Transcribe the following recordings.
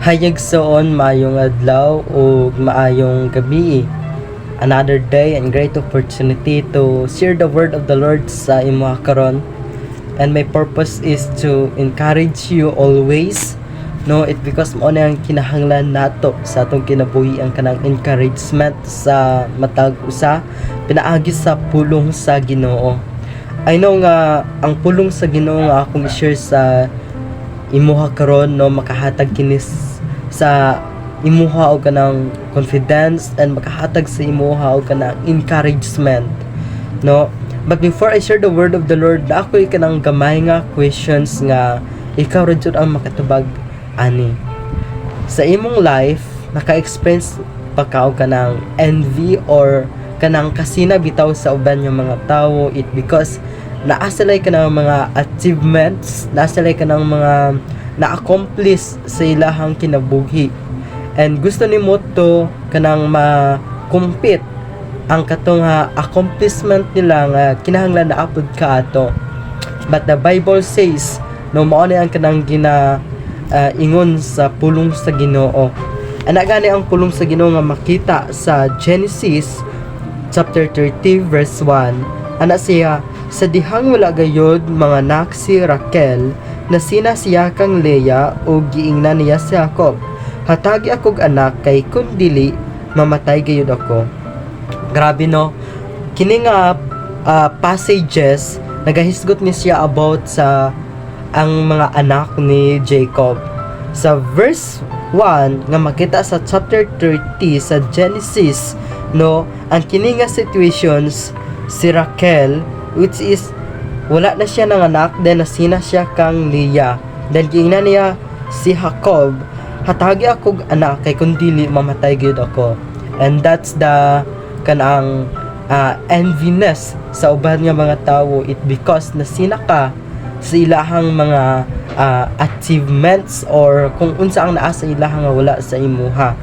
Hayagsoon maayong adlaw o maayong gabi. Another day and great opportunity to share the word of the Lord sa imo karon. And my purpose is to encourage you always. No, it because mo na ang kinahanglan nato sa atong kinabuhi ang kanang encouragement sa matag usa pinaagi sa pulong sa Ginoo. I know nga ang pulong sa Ginoo nga akong i-share sa imuha karon, no, makahatag kinis sa imuha og kanang confidence and makahatag sa imuha og kanang encouragement, no. But before I share the word of the Lord, ako'y kanang gamay nga questions nga ikaw ra jud ang makatubag ani. Sa imong life, naka-experience pa ka og kanang envy or kanang kasina bitaw sa uban yung mga tawo, it because naasalay ka ng mga achievements, naasalay ka ng mga na-accomplish sa ilahang kinabuhi, and gusto ni mo to kanang ma-compete ang katong accomplishment nila nga kinahanglan na apod ka ato. But the Bible says, no, mao ni ang kanang ingon sa pulong sa Ginoo. Ana gani ang pulong sa Ginoo nga makita sa Genesis chapter 30 verse 1. Ana siya, sa dihang wala gayod mga anak si Raquel, na sina siya kang Leah o giingnan niya si Jacob. Hatagi akog anak kay kun dili mamatay gayud ako. Grabe, no, kini nga passages nagahisgot ni siya about sa ang mga anak ni Jacob. Sa verse 1 nga makita sa chapter 30 sa Genesis, no, ang kini nga situations, si Raquel, which is wala na siya ng anak, then nasina siya kang Leah, then giingnan niya si Jacob. Hatagi akog anak kay kun dili mamatay gyud ako. And that's the kanang enviness sa uban nga mga tawo, it because nasina ka sa ilahang mga achievements or kung unsa ang naa sa ilahang nga wala sa imuha,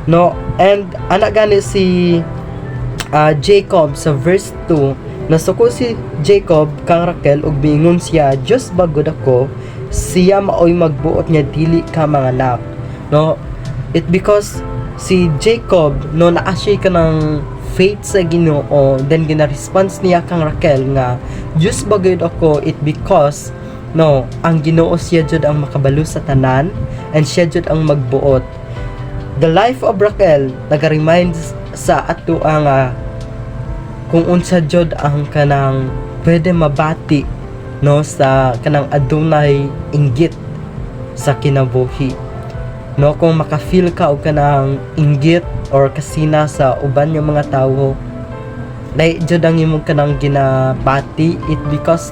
no. And ana gani si Jacob sa verse 2, nasuko si Jacob kang Raquel ug biingon siya, Diyos bagod ako, siya maoy magbuot niya dili ka manganak, no. It because si Jacob, no, naa siya kanang faith sa Ginoo, then gina-response niya kang Raquel nga Diyos bagod ako, it because, no, ang Ginoo siya jud ang makabalo sa tanan and siya jud ang magbuot. The life of Raquel naga-remind sa ato ang kung unsa jud ang kanang pwede mabati, no, sa kanang adunay inggit sa kinabuhi, no. Kung maka-feel ka og kanang inggit or kasina sa uban yung mga tawo, dai jud ang imong kanang ginabati, it because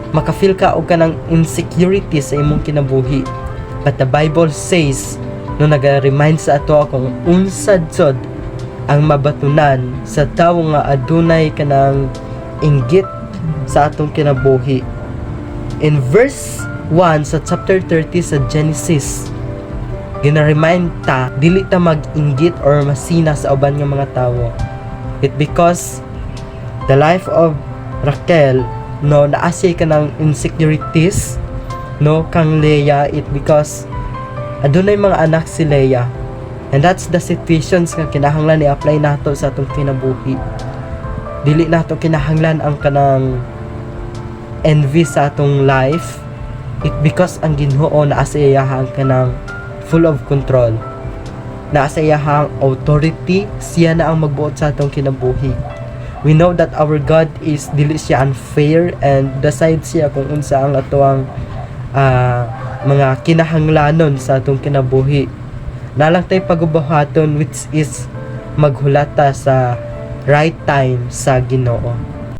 maka-feel ka og kanang insecurity sa imong kinabuhi. But the Bible says, no, naga-remind sa ato kung unsa jud ang mabatunan sa tawo nga adunay kanang inggit sa atong kinabuhi. In verse 1 sa chapter 30 sa Genesis, gina-remind ta dili ta mag-inggit or masina sa uban nga mga tawo. It because the life of Raquel, no, naasay kanang insecurities, no, kang Leah, it because adunay mga anak si Leah. And that's the situations nga kinahanglan i-apply nato sa atong kinabuhi. Dili nato kinahanglan ang kanang envy sa atong life, it because ang Ginoo naa sa iyahang kanang full of control, naa sa iyahang authority, siya na ang magbuot sa atong kinabuhi. We know that our God is dili siya unfair and decide siya kung unsa ang atoang mga kinahanglanon sa atong kinabuhi. Nalang tay pagubuhaton, which is maghulata sa right time sa Ginoo.